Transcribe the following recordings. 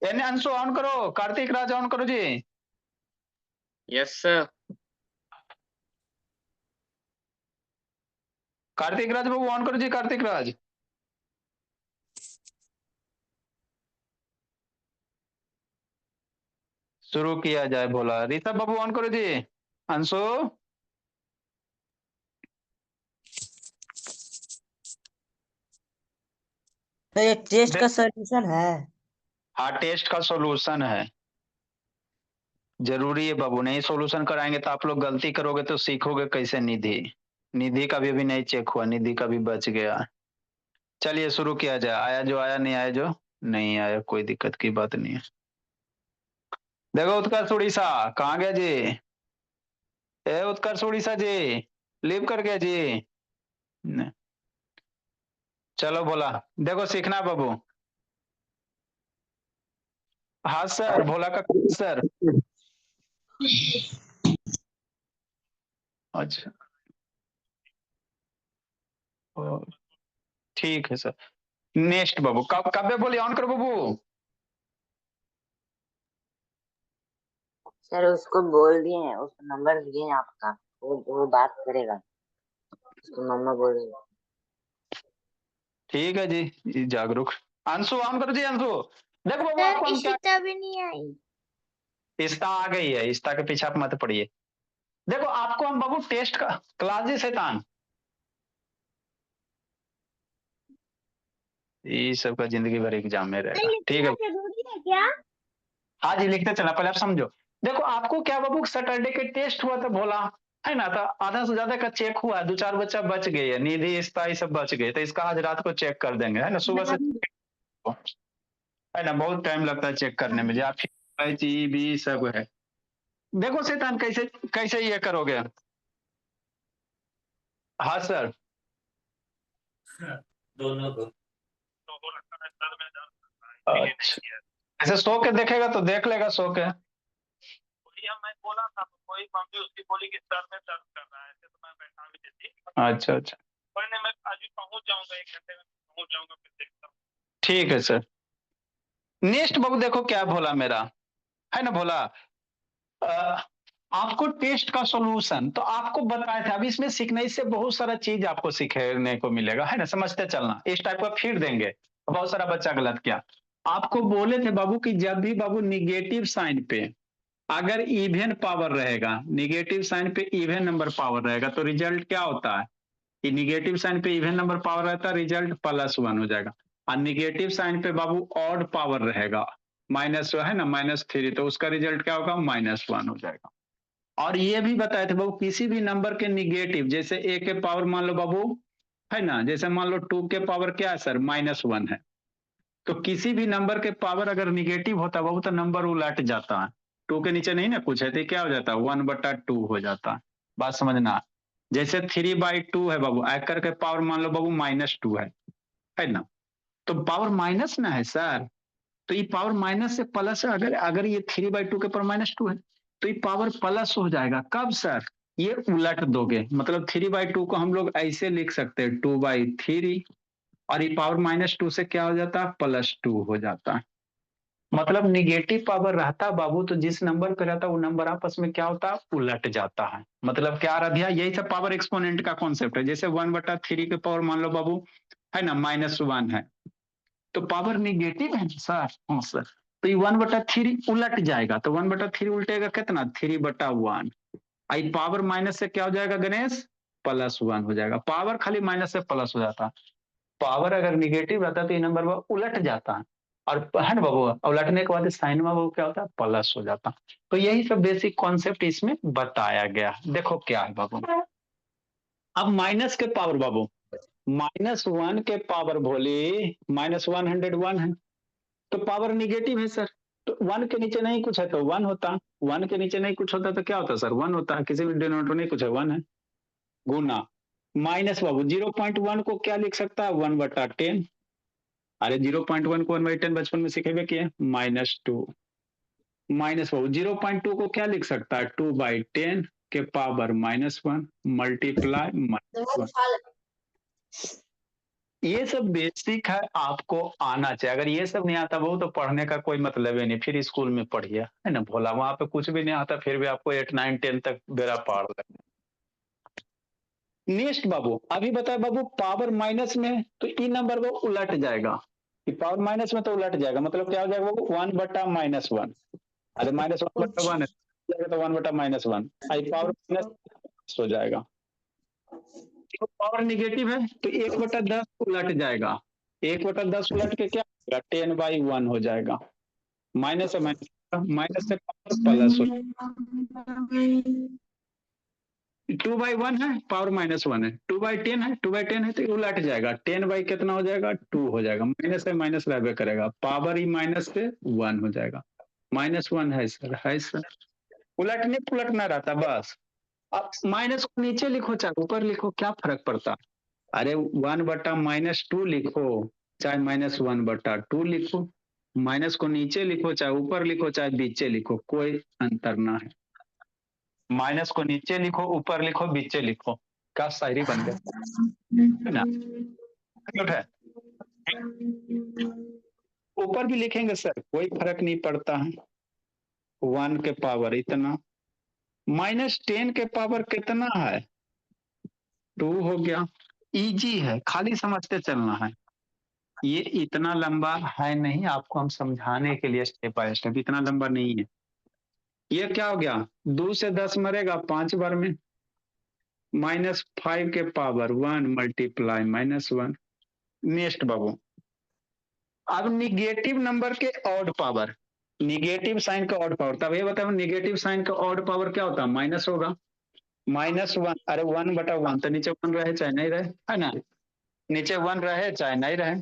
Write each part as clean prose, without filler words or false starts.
एने अंशु ऑन करो, कार्तिक राज ऑन करो जी। Yes sir. कार्तिक राज बाबू ऑन करो जी, कार्तिक राज। शुरू किया जाए बोला। ऋषभ बाबू ऑन करो जी। अंशु। तो ये टेस्ट का सॉल्यूशन है। हाँ, टेस्ट का सॉल्यूशन है, जरूरी है बाबू। नहीं सॉल्यूशन कराएंगे तो आप लोग गलती करोगे तो सीखोगे कैसे। निधि, निधि का भी अभी नहीं चेक हुआ, निधि का भी बच गया। चलिए शुरू किया जाए। आया जो आया, नहीं आया जो नहीं आया, कोई दिक्कत की बात नहीं है। देखो उत्कर्ष उड़ीसा कहाँ गया जी? ए उत्कर्ष उड़ीसा जी, लीव कर गया जी। चलो बोला। देखो सीखना बाबू। हाँ सर, भोला का सर। अच्छा, ओ, ठीक है सर। नेक्स्ट बाबू, कब कब बोलिए ऑन करो बाबू। सर उसको बोल दिए हैं, उसको नंबर दिए हैं आपका, वो बात करेगा, उसको मम्मा बोल रही है। ठीक है जी, जागरूक। अंशु ऑन करो जी, अंशु। देखो बाबू सर आपको हम क्या, इशिता भी नहीं आई। इस्ता आ गई है, इस्ता के पीछे आप मत पड़िए। देखो आपको हम बाबू टेस्ट का क्लास जी शैतान, ये सब का जिंदगी भर एग्जाम में रहेगा। ठीक है, जरूरी है क्या? हाँ जी लिखते चला, पहले आप समझो। देखो आपको क्या बाबू, सैटरडे के टेस्ट हुआ था भोला, है ना? तो आधा से ज्यादा का चेक हुआ, दो चार बच्चा बच गए है, निधि इस्ता ये सब बच गए, तो इसका आज रात को चेक कर देंगे, है ना? सुबह से, है ना? बहुत टाइम लगता है चेक करने में जी। आप जी भी सब है। देखो शैतान कैसे कैसे ये करोगे। हाँ सर, दोनों को अच्छा, ऐसे सो के देखेगा तो देख लेगा सो के। मैं बोला था, तो कोई मम्मी उसकी बोली कि सर में दर्द कर रहा है, ऐसे तो मैं बैठा भी देती। अच्छा अच्छा, कोई नहीं, मैं आज ही पहुंच जाऊंगा, 1 घंटे में पहुंच जाऊंगा, फिर देखता हूँ। ठीक है सर। नेक्स्ट बाबू देखो क्या भोला मेरा, है ना भोला? अ, आपको टेस्ट का सॉल्यूशन तो आपको बताया था। अभी इसमें सीखने से बहुत सारा चीज आपको सीखने को मिलेगा, है ना? समझते चलना, इस टाइप का फिर देंगे। बहुत सारा बच्चा गलत किया। आपको बोले थे बाबू कि जब भी बाबू निगेटिव साइन पे अगर इवन पावर रहेगा, निगेटिव साइन पे इवन नंबर पावर रहेगा, तो रिजल्ट क्या होता है कि निगेटिव साइन पे इवन नंबर पावर रहता है, रिजल्ट +1 हो जाएगा। और निगेटिव साइन पे बाबू ऑड पावर रहेगा, माइनस है ना, -3, तो उसका रिजल्ट क्या होगा? -1 हो जाएगा। और ये भी बताए थे बाबू, किसी भी नंबर के निगेटिव, जैसे ए के पावर मान लो बाबू, है ना, जैसे मान लो 2 के पावर क्या है सर? -1 है। तो किसी भी नंबर के पावर अगर निगेटिव होता है बाबू, तो नंबर उलट जाता है। 2 के नीचे नहीं ना कुछ है, तो क्या हो जाता है? 1/2 हो जाता है। बात समझना। जैसे 3/2 है बाबू, आकर के पावर मान लो बाबू -2 है ना? तो पावर माइनस ना है सर, तो ये पावर माइनस से प्लस है। अगर अगर ये 3/2 के पावर -2 है, तो ये पावर प्लस हो जाएगा। कब सर? ये उलट दोगे, मतलब 3/2 को हम लोग ऐसे लिख सकते हैं 2/3, और ये पावर -2 से क्या हो जाता है? +2 हो जाता है। मतलब निगेटिव पावर रहता बाबू, तो जिस नंबर पे रहता वो नंबर आपस में क्या होता है? उलट जाता है। मतलब क्या रह गया? यही सब पावर एक्सपोनेंट का कॉन्सेप्ट है। जैसे 1/3 के पावर मान लो बाबू, है ना, -1 है, तो पावर निगेटिव है ना सर? हाँ सर। तो ये 1/3 उलट जाएगा, तो 1/3 उल्टेगा कितना? 3/1। आई पावर माइनस से क्या हो जाएगा गणेश? +1 हो जाएगा। पावर खाली माइनस से प्लस हो जाता है। पावर अगर निगेटिव रहता है तो ये नंबर उलट जाता है, और है ना बाबू, उलटने के बाद साइन में बाबू क्या होता है? प्लस हो जाता है। तो यही सब बेसिक कॉन्सेप्ट इसमें बताया गया। देखो क्या है बाबू, अब माइनस के पावर बाबू, -1 के पावर भोले, -101 है, तो पावर निगेटिव है सर। तो 1 के नीचे नहीं कुछ है तो 1 होता, 1 के नीचे नहीं कुछ होता तो क्या होता सर? 1 होता है। किसी भी डिनोमिनेटर नहीं कुछ है, 1 है। गुना माइनस बाबू 0.1 को क्या लिख सकता है? 1/10। अरे 0.1 को 1/10 बचपन में सीखेगा किया, -2। माइनस बाबू 0.2 को क्या लिख सकता है? 2/10 के पावर -1 मल्टीप्लाई -1। ये सब बेसिक है, आपको आना चाहिए। अगर ये सब नहीं आता वो तो पढ़ने का कोई मतलब ही नहीं, फिर स्कूल में पढ़िए, है ना भोला। वहां पे कुछ भी नहीं आता, फिर भी आपको 8 9 10 तक बेड़ा पार लगे। नेक्स्ट बाबू, अभी बताए बाबू, पावर माइनस में तो ई नंबर वो उलट जाएगा, कि पावर माइनस में तो उलट जाएगा, मतलब क्या हो जाएगा बाबू, 1/-1। अरे -1/1 है तो 1/-1 आई पावर माइनस हो जाएगा। तो पावर निगेटिव है तो 1/10 उलट जाएगा, 1/10 उलट के क्या होगा, 10/1 हो जाएगा। माइनस से माइनस से पावर प्लस हो, 2/1 है, पावर -1 है, 2/10 है, 2/10 है तो उलट जाएगा, 10 कितना हो जाएगा, 2 हो जाएगा। माइनस से माइनस रहबे करेगा, पावर ही माइनस से 1 हो जाएगा। -1 है सर, है सर, उलटने पुलटना रहता बस। अब माइनस को नीचे लिखो चाहे ऊपर लिखो, क्या फर्क पड़ता। अरे 1/-2 लिखो, चाहे -1/2 लिखो, माइनस को नीचे लिखो चाहे ऊपर लिखो चाहे बीचे लिखो, कोई अंतर ना है। माइनस को नीचे लिखो, ऊपर लिखो, बीचे लिखो, क्या शायरी बन गया, है ना। क्यूट है, ऊपर भी लिखेंगे सर, कोई फर्क नहीं पड़ता है। 1 के पावर इतना, -10 के पावर कितना है, 2 हो गया। इजी है, खाली समझते चलना है। ये इतना लंबा है नहीं, आपको हम समझाने के लिए स्टेप बाय स्टेप, इतना लंबा नहीं है। ये क्या हो गया, 2 से 10 मरेगा 5 बार में, -5 के पावर 1 मल्टीप्लाई -1। नेक्स्ट बाबू, अब निगेटिव नंबर के ऑड पावर, निगेटिव साइन का ऑड पावर, तब ये बताओ निगेटिव साइन का ऑड पावर क्या होता है, माइनस होगा। -1, अरे 1/1 तो नीचे 1 रहे चाहे नहीं रहे, है ना, नीचे 1 रहे चाहे नहीं रहे,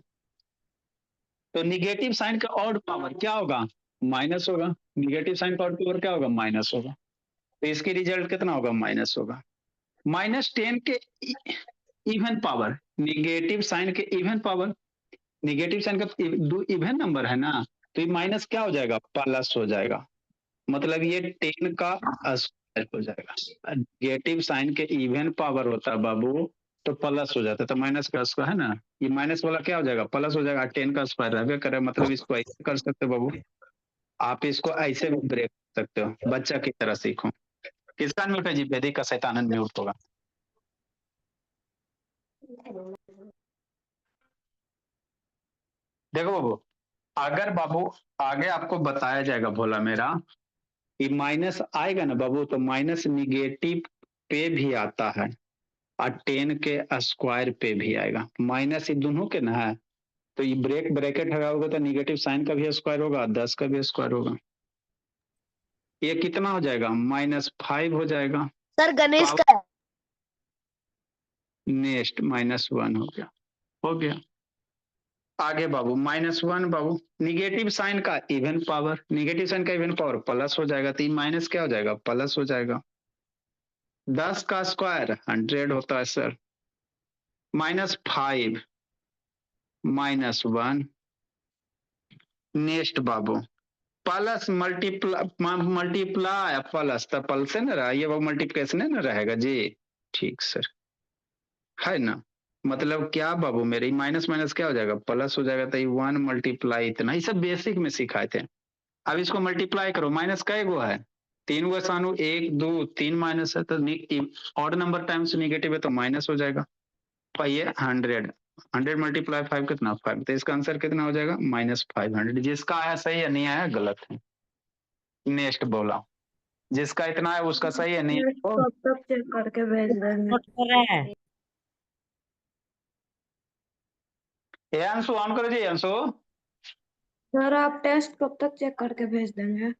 तो निगेटिव साइन का ऑड पावर क्या होगा, माइनस होगा। निगेटिव साइन का ऑड पावर क्या होगा, माइनस होगा, तो इसकी रिजल्ट कितना होगा, माइनस होगा। -10 के इवन पावर, निगेटिव साइन के इवन पावर, निगेटिव साइन का दो इवन नंबर है ना, तो ये माइनस क्या हो जाएगा, प्लस हो जाएगा, मतलब ये 10 का स्क्वायर हो जाएगा। निगेटिव साइन के इवन पावर होता है बाबू तो प्लस हो जाता है, तो माइनस का स्क्वायर है ना, ये माइनस वाला क्या हो जाएगा, प्लस हो जाएगा, 10 का स्क्वायर रहबे करे, मतलब इसको ऐसे कर सकते हो बाबू, आप इसको ऐसे भी ब्रेक कर सकते हो, बच्चा की तरह सीखो। किसका म्यूट है जी, वैदिक का शैतानन म्यूट होगा। देखो बाबू, अगर बाबू आगे आपको बताया जाएगा भोला मेरा, कि माइनस आएगा ना बाबू, तो माइनस निगेटिव पे भी आता है और 10 के स्क्वायर पे भी आएगा, माइनस ये दोनों के ना है, तो ये ब्रैकेट लगाओगे तो निगेटिव साइन का भी स्क्वायर होगा, 10 का भी स्क्वायर होगा, ये कितना हो जाएगा, -5 हो जाएगा। सर गणेश का है। नेक्स्ट -1 हो गया, हो गया। आगे बाबू -1 बाबू, निगेटिव साइन का इवन पावर, निगेटिव साइन का इवन पावर प्लस हो जाएगा, तो ये माइनस क्या हो जाएगा, प्लस हो जाएगा। 10 का स्क्वायर 100 होता है सर, -5 -1। नेक्स्ट बाबू, प्लस मल्टीप्लाई प्लस, तो प्लस से ना रहा, ये वो मल्टीप्लिकेशन है ना रहेगा जी, ठीक सर, है ना। मतलब क्या बाबू मेरे, माइनस माइनस क्या हो जाएगा, प्लस हो जाएगा, तो 1 मल्टीप्लाई इतना, ये सब बेसिक में सिखाए थे। अब इसको मल्टीप्लाई करो, माइनस कै गो है, 3 गो सानू, 1 2 3 माइनस है, तो ऑड नंबर टाइम्स निगेटिव है तो माइनस हो जाएगा। तो ये 100 मल्टीप्लाई 5 कितना, 5, तो इसका आंसर कितना हो जाएगा, -500। जिसका आया सही है, नहीं आया गलत है। नेक्स्ट बोला, जिसका इतना है उसका सही है, नहीं कब तक चेक करके भेज देंगे? नोट कर रहे हैं। ये अंशु ऑन करो जी, अंशु सर आप टेस्ट कब तक चेक करके भेज देंगे?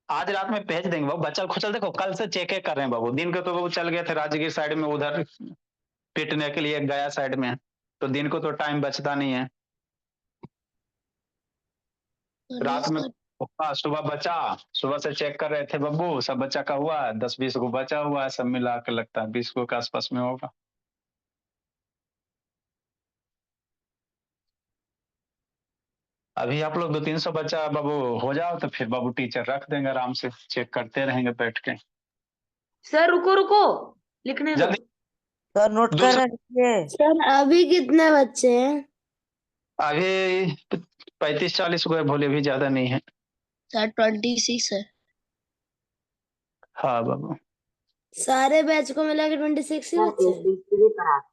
आज रात में भेज देंगे बाबू। बच्चा खुचल देखो, कल से चेक कर रहे हैं बाबू, दिन को तो बाबू चल गए थे राजगीर साइड में, उधर पिटने के लिए गया साइड में, तो दिन को तो टाइम बचता नहीं है, रात में सुबह बचा, सुबह से चेक कर रहे थे बब्बू, सब बच्चा का हुआ 10-20 को बचा हुआ है, सब मिला के लगता है 20 को के आसपास में होगा। अभी आप लोग 200-300 बच्चा बाबू हो जाओ तो फिर बाबू टीचर रख देंगे, आराम से चेक करते रहेंगे बैठ के। सर रुको रुको, लिखने दो। जल्दी सर नोट कर रखिए। सर अभी कितने बच्चे हैं? अभी 35-40 हुए, भोले भी ज्यादा नहीं है। सर 26 है। हाँ बाबू। सारे बैच को मिला के 26 ही सर बच्चे हैं। एसएसटी भी पढ़ाते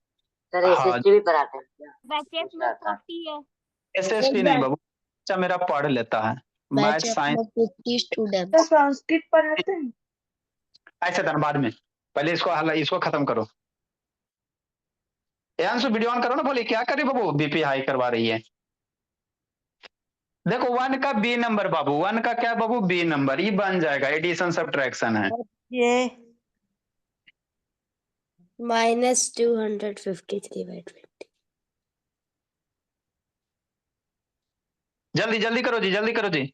सर हाँ एसएसटी भी पढ़ाते हैं क्या? बैच में 40 है। एसएसटी नहीं बाबू, बच्चा मेरा पढ़ लेता है मैथ बैच साइंस। में 50 स्टूडेंट्स। संस्कृत पढ़ाते हैं। ऐसे धनबाद में, पहले इसको खत्म करो। यांशु वीडियो ऑन करो ना। बोली क्या करे बाबू, बीपी हाई करवा रही है। देखो 1 का बी नंबर बाबू, 1 का क्या बाबू, बी नंबर, ये बन जाएगा, एडिशन सब्ट्रैक्शन है। ये -253/20। जल्दी जल्दी करो जी, जल्दी करो जी,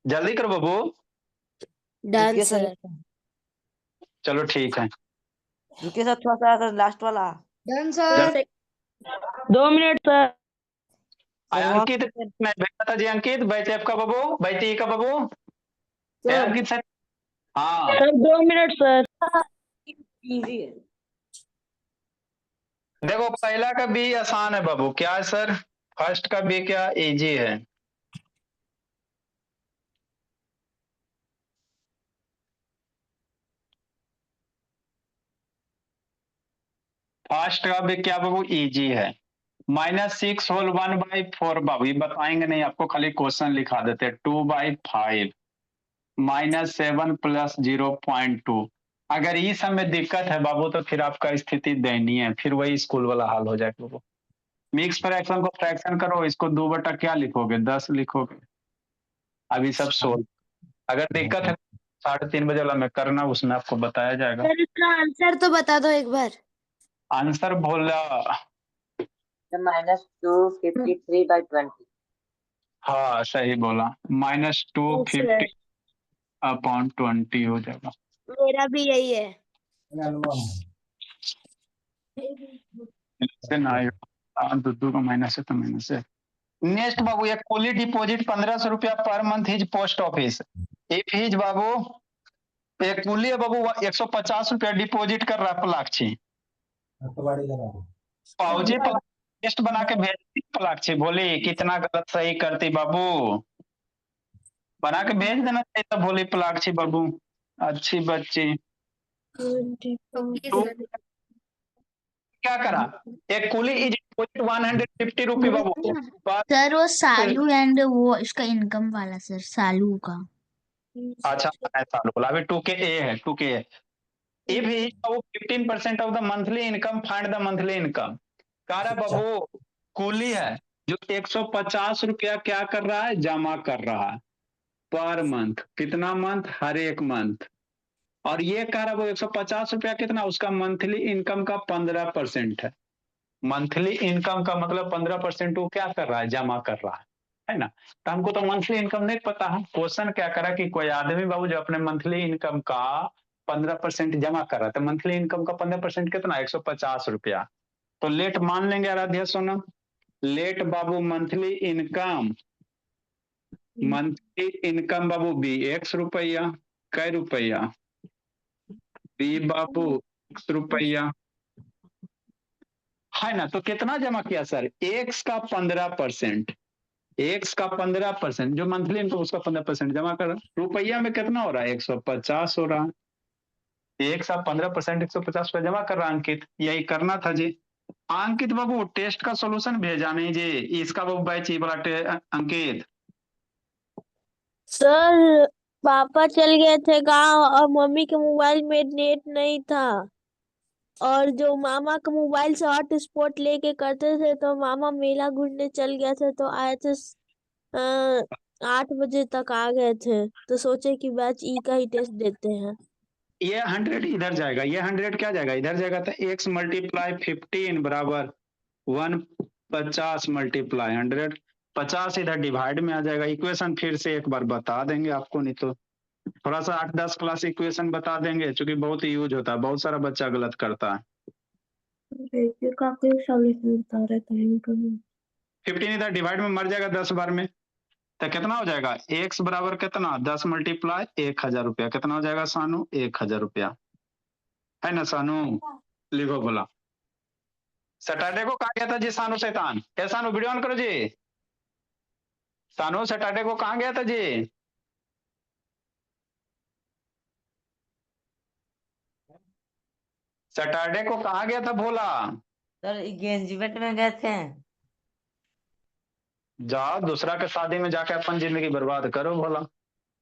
जल्दी करो बाबू। डन रुकिए सर। चलो ठीक है। रुकिए सर, थोड़ा सा लास्ट वाला। Done sir. Sir. 2 minute sir. Ankit मैं भेजा था जी, अंकित बैच एफ का बाबू, बैच ई का बाबू। अंकित सर। हाँ सर 2 मिनट सर। देखो पहला का बी आसान है बाबू, क्या है सर, फर्स्ट का बी क्या इजी है। फर्स्ट का भी क्या बाबू इजी है। -6 होल 1/4 बाबू, ये बताएंगे नहीं आपको, खाली क्वेश्चन लिखा देते, 2/5 -7 + 0.2। अगर ये सब में दिक्कत है बाबू तो फिर आपका स्थिति दयनीय है, फिर वही स्कूल वाला हाल हो जाएगा बाबू। मिक्स फ्रैक्शन को फ्रैक्शन करो, इसको 2 बटा क्या लिखोगे, 10 लिखोगे। अभी सब सोल्व, अगर दिक्कत है 3:30 बजे वाला में करना, उसमें आपको बताया जाएगा। सर इसका आंसर तो बता दो एक बार। आंसर बोला, -253/20। हाँ सही बोला, -250/20 हो जाएगा। मेरा भी यही है। से ना आएगा, दुद्दू का माइनस है तो माइनस है। नेक्स्ट बाबू, एक कुली डिपॉजिट 1500 रुपया पर month his post office. If his बाबू, एक कुली है बाबू 150 रुपया डिपॉजिट कर रहा है पलाक्षी। पाउजी टेस्ट बना के भेजती पलाक्षी, बोली कितना गलत सही करती बाबू, बना के भेज देना चाहिए था, बोली पलाक्षी बाबू, अच्छी बच्ची। तो क्या करा, एक कुली इज 150 रुपये बाबू। सर वो सालू एंड वो इसका इनकम वाला सर सालू का। अच्छा ऐसा बोला, अभी 2K है 2K। If he 15% of the monthly income, find the monthly income. कह रहा बाबू कुली है जो 150 रुपया क्या कर रहा है, जमा कर रहा है पर मंथ, कितना मंथ, हर एक मंथ। और ये कह रहा है वो 150 रुपया कितना, उसका मंथली इनकम का 15% है। मंथली इनकम का मतलब 15% वो क्या कर रहा है, जमा कर रहा है ना। तो हमको तो मंथली इनकम नहीं पता है। क्वेश्चन क्या करा कि कोई आदमी बाबू जो अपने मंथली इनकम का 15% जमा कर रहा है, तो मंथली इनकम का 15% कितना, 150 रुपया। तो लेट मान लेंगे आराध्या सोना, लेट बाबू मंथली इनकम, मंथली इनकम बाबू बी x रुपया, कै रुपया, बी बाबू x रुपया, है ना। तो कितना जमा किया सर, x का 15%, x का 15% जो मंथली इनकम उसका 15% जमा कर, रुपया में कितना हो रहा है, 150 हो रहा है। एक सा 15% 150 रुपया जमा कर रहा अंकित, यही करना था जी। अंकित बाबू टेस्ट का सॉल्यूशन भेजा नहीं जी, इसका बाबू बैच ही वाला अंकित। सर पापा चल गए थे गांव और मम्मी के मोबाइल में नेट नहीं था, और जो मामा का मोबाइल से हॉटस्पॉट लेके करते थे, तो मामा मेला घूमने चल गए थे, तो आए थे 8 बजे तक आ गए थे, तो सोचे कि बैच ई का ही टेस्ट देते हैं। ये 100 इधर जाएगा, ये 100 क्या जाएगा, इधर जाएगा, तो x × 15 बराबर 150 × 100, 50 इधर डिवाइड में आ जाएगा। इक्वेशन फिर से एक बार बता देंगे आपको, नहीं तो थोड़ा सा 8-10 क्लास इक्वेशन बता देंगे, क्योंकि बहुत यूज होता है, बहुत सारा बच्चा गलत करता है। काफी सॉल्यूशन बता रहे थे। 15 इधर डिवाइड में मर जाएगा 10 बार में, तो कितना हो जाएगा, x बराबर कितना, 10 × 1000 रुपया, कितना हो जाएगा सानू, 1000 रुपया, है ना सानू? लिखो बोला। सैटरडे को कहा गया था जी सानू शैतान? क्या सानू वीडियो ऑन करो जी। सानू सैटरडे को कहाँ गया था जी? सैटरडे को कहाँ गया था भोला? सर एंगेजमेंट में गए थे। जाओ दूसरा के शादी में जाके अपन जिंदगी बर्बाद करो भोला।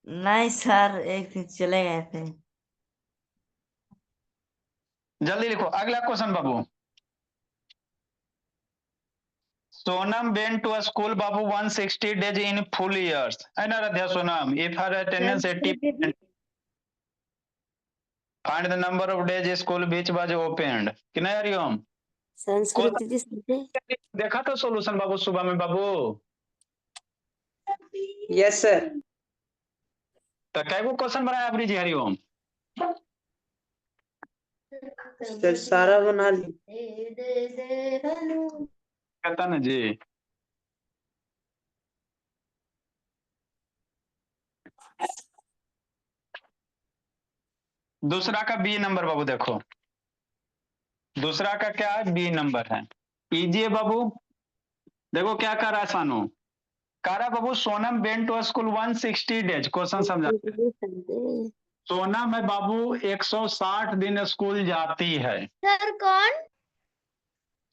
नहीं सर, एक दिन चले गए थे। जल्दी लिखो अगला question Babu. Sonam went to a school Babu 160 days in full years, है ना Radhya Sonam? If her attendance 80%, find the number of days school which was opened. कि नहीं हरिओम? संस्कृत जी समझे? देखा तो सॉल्यूशन बाबू सुबह में बाबू? Yes sir. तो कै गो क्वेश्चन बनाया आपने जी हरिओम? सर सारा बना ली। कहता ना जी। दूसरा का बी नंबर बाबू देखो। दूसरा का क्या है? बी नंबर है। कीजिए बाबू। देखो क्या कर रहा है सानू? कह रहा बाबू Sonam went to school 160 days. Question समझा? सोनम है बाबू 160 दिन स्कूल जाती है। सर कौन?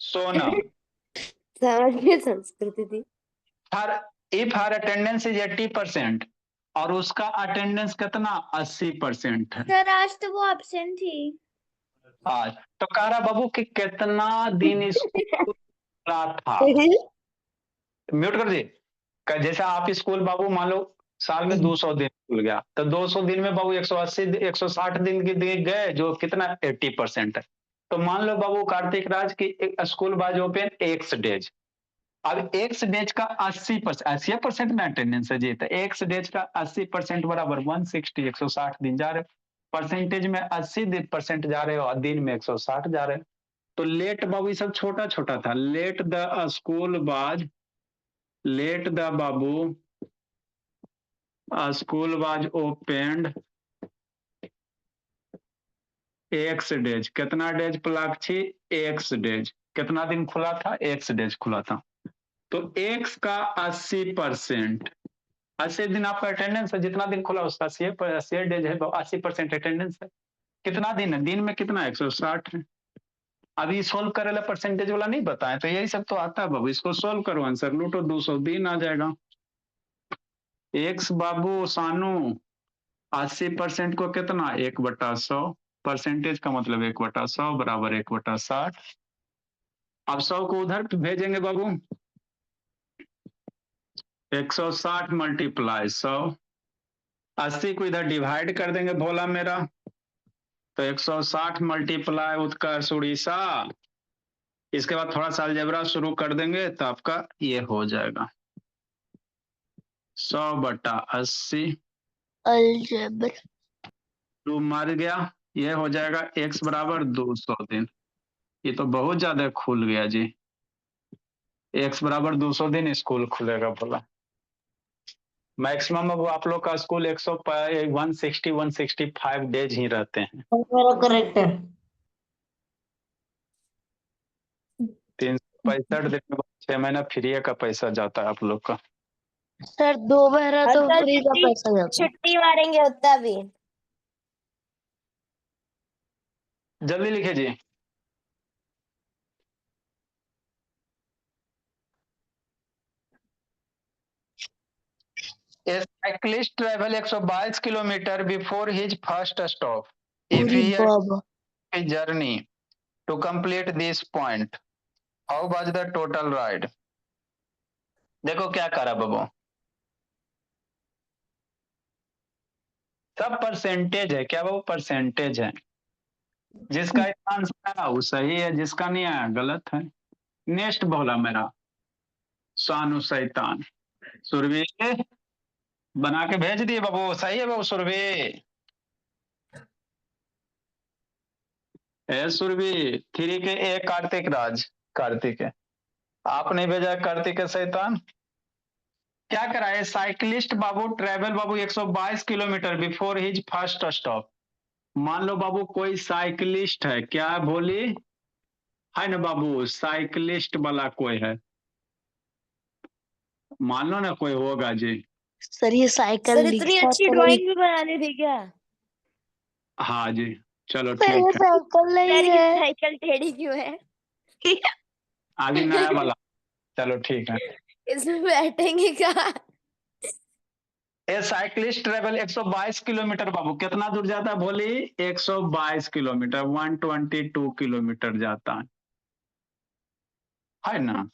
सोनम। समझिए संस्कृति थी। Her if her attendance is 80% और उसका अटेंडेंस कितना 80% है सर आज तो वो एब्सेंट थी। आज। तो कह रहा बाबू कि कितना दिन स्कूल खुला था? म्यूट कर दी। जैसे आप स्कूल बाबू मान लो साल में 200 दिन खुल गया, तो 200 दिन में बाबू 180 160 दिन के दिन गए, जो कितना 80% है। तो मान लो बाबू कार्तिक राज की स्कूल बाज ओपन एक्स डेज। अब एक्स डेज का 80% में अटेंडेंस है जी, तो एक्स डेज का 80% बराबर 160, 160 दिन जा रहे, परसेंटेज में 80% जा रहे हो और दिन में 160 जा रहे। तो लेट बाबू ये सब छोटा छोटा था। Let the school was, let the बाबू school was opened X days. कितना डेज प्लाक्षी? X days. कितना दिन खुला था? एक्स डेज खुला था। तो एक्स का 80%, 80 दिन आपका अटेंडेंस है, जितना दिन खुला उसका 80 डेज है, 80% अटेंडेंस है। कितना दिन है? दिन में कितना 160 है। अभी सोल्व करे ला परसेंटेज वाला नहीं बताए, तो यही सब तो आता है बाबू। इसको सोल्व करो, आंसर लूटो, 200 दिन आ जाएगा। एक्स बाबू सानू 80% को कितना 1/100, परसेंटेज का मतलब 1/100 बराबर 1/60। अब 100 को उधर भेजेंगे बाबू, 160 मल्टीप्लाई 100, 80 को इधर डिवाइड कर देंगे भोला मेरा, तो 160 मल्टीप्लाई उत्कर्ष उड़ीसा। इसके बाद थोड़ा सा अलजेब्रा शुरू कर देंगे तो आपका ये हो जाएगा 100/80। अलजेब्रा 2 मर गया, ये हो जाएगा x बराबर 200 दिन। ये तो बहुत ज्यादा खुल गया जी। x बराबर 200 दिन स्कूल खुलेगा बोला। मैक्सिमम अब आप लोग का स्कूल 165 डेज ही रहते हैं। मेरा करेक्ट है। 365 दिन में 6 महीना फ्री का पैसा जाता है आप लोग का। सर 2 महीना तो फ्री का पैसा जाता है। छुट्टी मारेंगे उतना भी। जल्दी लिखे जी। A cyclist travel 122 kilometer before his first stop. If अरे he had Baba, a journey to complete this point, how was the total ride? देखो क्या करा बाबू, सब परसेंटेज है क्या बाबू? परसेंटेज है। जिसका आंसर आया वो सही है, जिसका नहीं आया गलत है। नेक्स्ट बोला मेरा सानू शैतान सुरभि बना के भेज दिए बाबू। सही है बाबू सुरभि। ए सुरभि 3 के ए कार्तिक राज, कार्तिक है। आप नहीं भेजा कार्तिक है शैतान। क्या कराए? साइकिलिस्ट बाबू ट्रेवल बाबू 122 kilometre before his first stop. मान लो बाबू कोई साइकिलिस्ट है, क्या है भोली, है ना बाबू, साइकिलिस्ट वाला कोई है, मान लो ना कोई होगा जी। सर ये साइकिल सर इतनी अच्छी ड्राइंग भी बनाने दी क्या? हाँ जी, चलो सर ये ठीक है। साइकिल नहीं सर ये है। साइकिल टेढ़ी क्यों है? अभी नया वाला, चलो ठीक है। इसमें बैठेंगे क्या? ए साइकिलिस्ट ट्रेवल 122 किलोमीटर बाबू, कितना दूर जाता है भोली, 122 किलोमीटर, 122 किलोमीटर जाता है ना।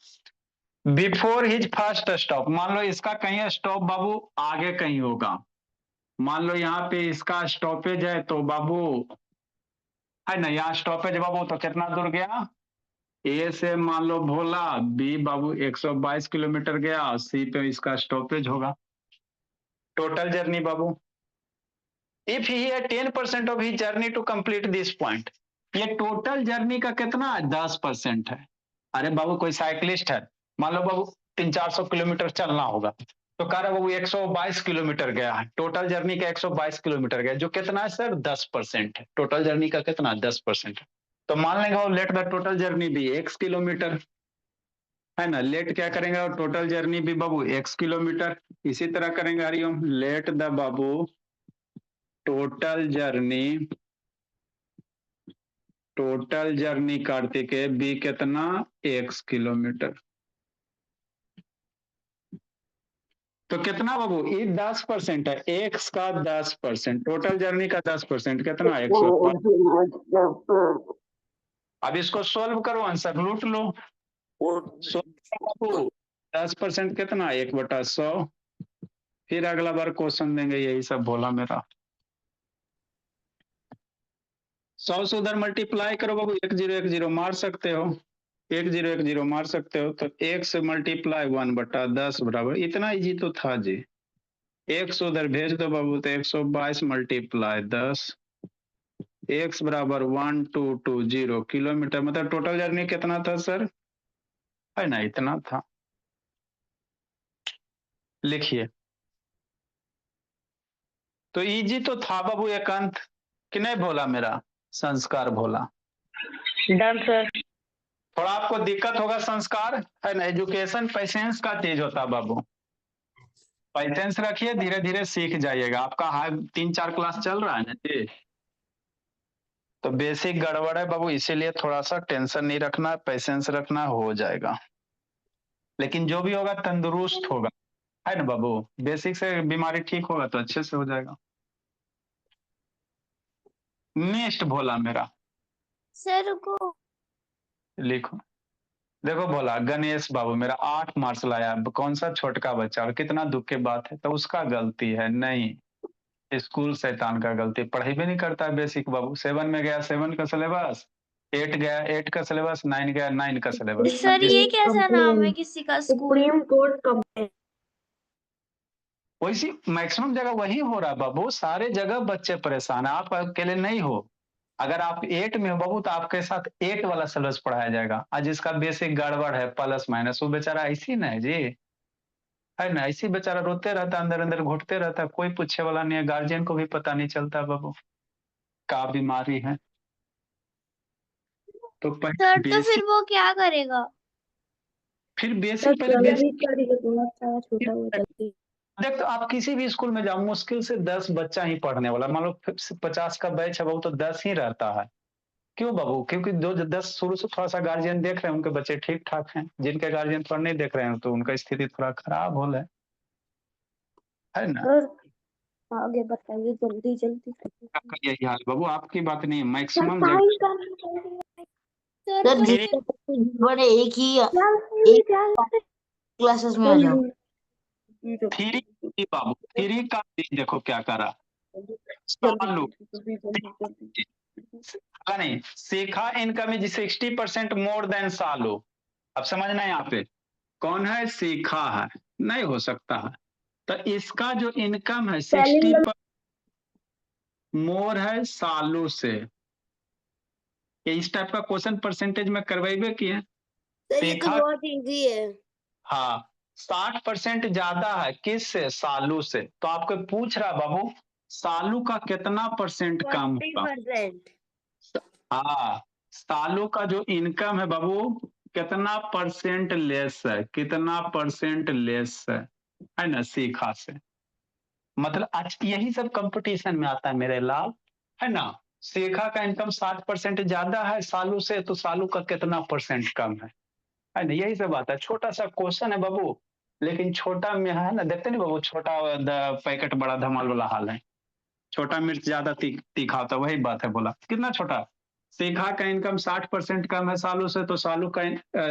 बिफोर हिज फर्स्ट स्टॉप, मान लो इसका कहीं स्टॉप बाबू आगे कहीं होगा, मान लो यहाँ पे इसका स्टॉपेज है तो बाबू, है ना, यहाँ स्टॉपेज बाबू, तो कितना दूर गया, ए से मान लो भोला, बी बाबू 122 किलोमीटर गया, सी पे इसका स्टॉपेज होगा। टोटल जर्नी बाबू, इफ ही है 10% of he journey to complete this point, ये टोटल जर्नी का कितना है, 10% है। अरे बाबू कोई साइकिलिस्ट है, मान लो बाबू 300-400 किलोमीटर चलना होगा, तो कह रहा बाबू 122 किलोमीटर गया है, टोटल जर्नी का 122 किलोमीटर गया, जो कितना है सर, 10% है। टोटल जर्नी का कितना, 10% है। तो मान लेंगे वो लेट द टोटल जर्नी भी x किलोमीटर, है ना, लेट क्या करेंगे, और टोटल जर्नी भी बाबू x किलोमीटर। इसी तरह करेंगे हरिओम, लेट द बाबू टोटल जर्नी कार्तिक बी कितना, x किलोमीटर। तो कितना बाबू, ये 10% है, x का 10%, टोटल जर्नी का 10%, कितना, 105। अब इसको सोल्व करो, आंसर लूट लो। 10% कितना, 1/100। फिर अगला बार क्वेश्चन देंगे, यही सब बोला मेरा। 100 से उधर मल्टीप्लाई करो बाबू, 1010 मार सकते हो, 1010 मार सकते हो, तो 1 से मल्टीप्लाई 1/10 बराबर, इतना इजी तो था जी। 1 से उधर भेज दो बाबू, तो 122 मल्टीप्लाई 10, x बराबर 1220 किलोमीटर, मतलब टोटल जर्नी कितना था सर, है ना, इतना था। लिखिए, तो इजी तो था बाबू, एकांत कि नहीं भोला, मेरा संस्कार भोला। Done sir. थोड़ा आपको दिक्कत होगा संस्कार, है ना, एजुकेशन पैसेंस का चीज होता है बाबू, पैसेंस रखिए, धीरे धीरे सीख जाइएगा। आपका 3-4 क्लास चल रहा है ना जी, तो बेसिक गड़बड़ है बाबू, इसीलिए थोड़ा सा टेंशन नहीं रखना, पैसेंस रखना, हो जाएगा। लेकिन जो भी होगा तंदुरुस्त होगा, है ना बाबू, बेसिक से बीमारी ठीक होगा तो अच्छे से हो जाएगा। नेक्स्ट भोला मेरा, सर को लिखो, देखो भोला, गणेश बाबू मेरा 8 मार्क्स लाया, कौन सा छोटका बच्चा, और कितना दुख की बात है, तो उसका गलती है नहीं, स्कूल शैतान का गलती, पढ़ाई भी नहीं करता है बेसिक बाबू। 7 में गया 7 का सिलेबस, 8 गया 8 का सिलेबस, 9 गया 9 का सिलेबस। सर ये कैसा नाम है किसी का स्कूल? Supreme court complain. वैसी मैक्सिमम जगह वही हो रहा है बाबू, सारे जगह बच्चे परेशान है, आप अकेले नहीं हो। अगर आप 8 में हो बाबू, तो आपके साथ 8 वाला सिलेबस पढ़ाया जाएगा, आज जिसका बेसिक गड़बड़ है, प्लस माइनस, वो बेचारा ऐसी ना है जी, है ना, ऐसी बेचारा रोते रहता है, अंदर अंदर घुटते रहता है, कोई पूछे वाला नहीं है, गार्जियन को भी पता नहीं चलता बाबू क्या बीमारी है। तो सर तो फिर वो क्या करेगा? फिर सर बेसिक, पहले जल्दी बेसिक करिए, बहुत सारा छूटा हुआ जल्दी। देख, तो आप किसी भी स्कूल में जाओ, मुश्किल से 10 बच्चा ही पढ़ने वाला, मान लो 50 का बैच है बाबू, तो 10 ही रहता है। क्यों बाबू, क्योंकि जो 10 शुरू से थोड़ा सा गार्जियन देख रहे हैं, उनके बच्चे ठीक ठाक हैं, जिनके गार्जियन थोड़ा नहीं देख रहे हैं, तो उनका स्थिति थोड़ा खराब हो रहा है ना। सर आगे बताइए, जल्दी जल्दी करिए। आपका यही हाल बाबू, आपकी बात नहीं, सर मैक्सिमम फाइल जगह। करना सर सर तो जितने बच्चे बड़े एक ही जल्दी क्लासेस में आ जाओ। थ्री बाबू, 3 का देखो क्या करा, सालू नहीं सीखा, इनकम इज 60% मोर देन सालू। अब समझना यहाँ पे, कौन है, सीखा है, नहीं हो सकता है, तो इसका जो इनकम है 60% मोर है सालू से। इस टाइप का क्वेश्चन परसेंटेज में करवाइबे किए, सर ये तो सीखा, बहुत इजी है। हाँ 60% ज्यादा है, किस से, सालू से। तो आपको पूछ रहा बाबू सालू का कितना परसेंट कम होगा? 40%। हाँ, सालू का जो इनकम है बाबू कितना परसेंट लेस है, कितना परसेंट लेस है ना शिखा से। मतलब आज यही सब कंपटीशन में आता है मेरे लाल, है ना। शिखा का इनकम 60% ज्यादा है सालू से, तो सालू का कितना परसेंट कम है ना। यही सब आता है, छोटा सा क्वेश्चन है बाबू, लेकिन छोटा में है ना, देखते नहीं बाबू, छोटा पैकेट बड़ा धमाल वाला हाल है। छोटा मिर्च ज्यादा तीखा होता है, वही बात है। बोला कितना छोटा, शिखा का इनकम 60% कम है सालू से, तो सालू का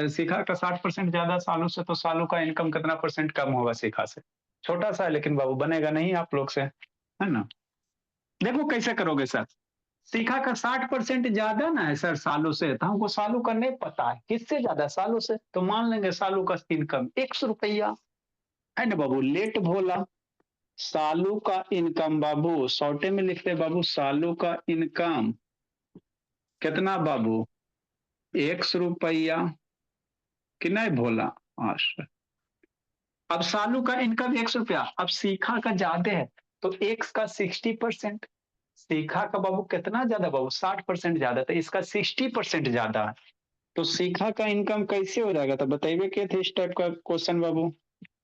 शिखा का 60% ज्यादा सालू से, तो सालू का इनकम कितना परसेंट कम होगा शिखा से। छोटा सा है, लेकिन बाबू बनेगा नहीं आप लोग से, है ना। देखो कैसे करोगे सर, शिखा का 60% ज्यादा ना है सर सालू से, तो हमको सालू का नहीं पता है किससे ज्यादा, सालू से, तो मान लेंगे सालू का इनकम 100 रुपया, है ना बाबू। लेट भोला, सालू का इनकम बाबू शॉर्टे में लिखते बाबू, सालू का इनकम कितना बाबू 100 रुपया, कि नहीं भोला। अच्छा, अब सालू का इनकम 100 रुपया, अब शिखा का ज्यादा है, तो एक्स का 60%, शिखा का बाबू कितना ज्यादा बाबू 60% ज्यादा, तो इसका 60% ज्यादा है, तो शिखा का इनकम कैसे हो जाएगा, तो बताइए क्या थे इस टाइप का क्वेश्चन बाबू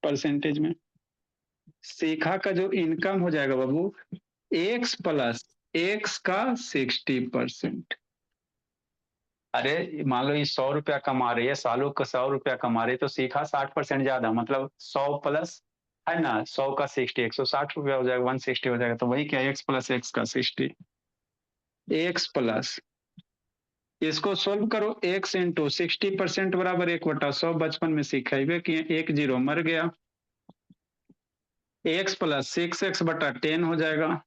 परसेंटेज में। शिखा का जो इनकम हो जाएगा बाबू एक्स प्लस एक्स का 60%। अरे मान लो ये 100 रुपया कमा रही है, सालों का 100 रुपया कमा रही है, तो शिखा 60% ज्यादा, मतलब 100 प्लस, है ना, 100 का 60 160 रुपया हो जाएगा, 160 हो जाएगा, तो वही क्या एक्स प्लस एक्स का 60, एक्स प्लस, इसको सोल्व करो, एक्स इंटू 60% बराबर 1/100, बचपन में सीखा ही कि 1 0 मर गया, एक्स प्लस 6x/10 हो जाएगा,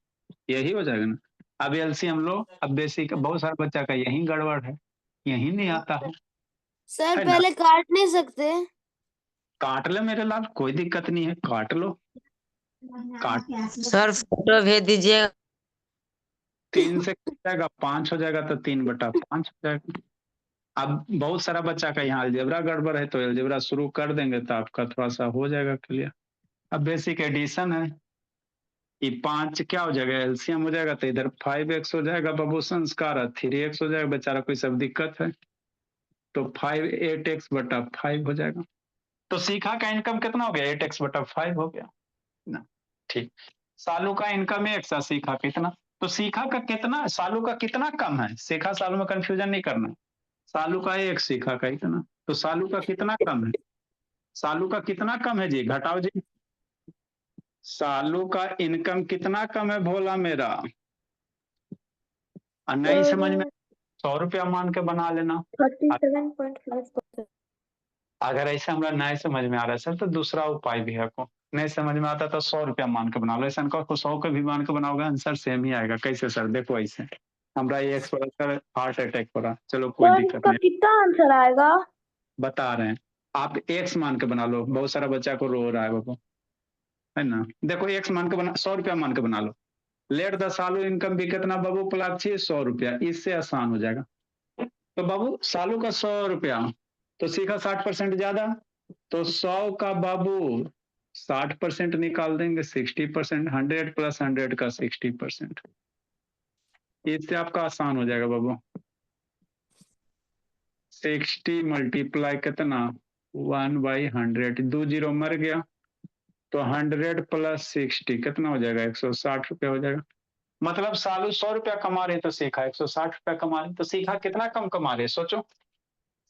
यही हो जाएगा ना। अब एलसीएम लो, अब बेसिक बहुत सारा बच्चा का यही गड़बड़ है, यही नहीं आता है, सर है ना। पहले काट नहीं सकते? काट ले मेरे लाल, कोई दिक्कत नहीं है, काट लो, काट। सर फोटो भेज दीजिए। 3 से कट जाएगा 5 हो जाएगा, तो 3/5 हो जाएगा। अब बहुत सारा बच्चा का यहाँ अलजेब्रा गड़बड़ है, तो अलजेब्रा शुरू कर देंगे तो आपका थोड़ा सा हो जाएगा क्लियर। अब बेसिक एडिशन है, ये 5 क्या हो जाएगा एलसीएम हो जाएगा, तो इधर 5x हो जाएगा बाबू, संस्कार 3x हो जाएगा, बेचारा कोई सब दिक्कत है, तो 8x/5 हो जाएगा। तो शिखा का इनकम कितना हो गया 8x/5 हो गया ना। ठीक, सालू का इनकम 1 सा, शिखा कितना, तो शिखा का कितना, सालू का कितना कम है, शिखा सालू में कंफ्यूजन नहीं करना, सालू का 1 शिखा का इतना, तो सालू का कितना कम है, सालू का कितना कम है जी, घटाओ जी, सालू का इनकम कितना कम है भोला मेरा, और नहीं समझ में 100 रुपया मान के बना लेना। 37.5%। अगर ऐसा हमारा नहीं समझ में आ रहा है सर, तो दूसरा उपाय भी है, को नहीं समझ में आता तो 100 रुपया मान के बना लो, ऐसा को 100 के भी मान के बनाओगे आंसर सेम ही आएगा। कैसे सर, देखो ऐसे हमारा ये सर हार्ट अटैक हो रहा, चलो कोई सर दिक्कत इसका नहीं, कितना आंसर आएगा? बता रहे हैं, आप एक्स मान के बना लो, बहुत सारा बच्चा को रो रहा है बाबू, है ना। देखो एक्स मान के बना, 100 रुपया मान के बना लो, लेट द सालू इनकम भी कितना बाबू प्लाक्षी 100 रुपया, इससे आसान हो जाएगा। तो बाबू सालू का 100 रुपया, तो शिखा 60% ज्यादा, तो 100 का बाबू 60% निकाल देंगे, 60%, 100 + 100 का 60%, इससे आपका आसान हो जाएगा बाबू। 60 मल्टीप्लाई कितना 1/100, 2 0 मर गया, तो 100 + 60 कितना हो जाएगा 160 रुपया हो जाएगा। मतलब सालू 100 रुपया कमा रहे तो शिखा 160 रुपया कमा रहे, तो शिखा कितना कम कमा रहे सोचो,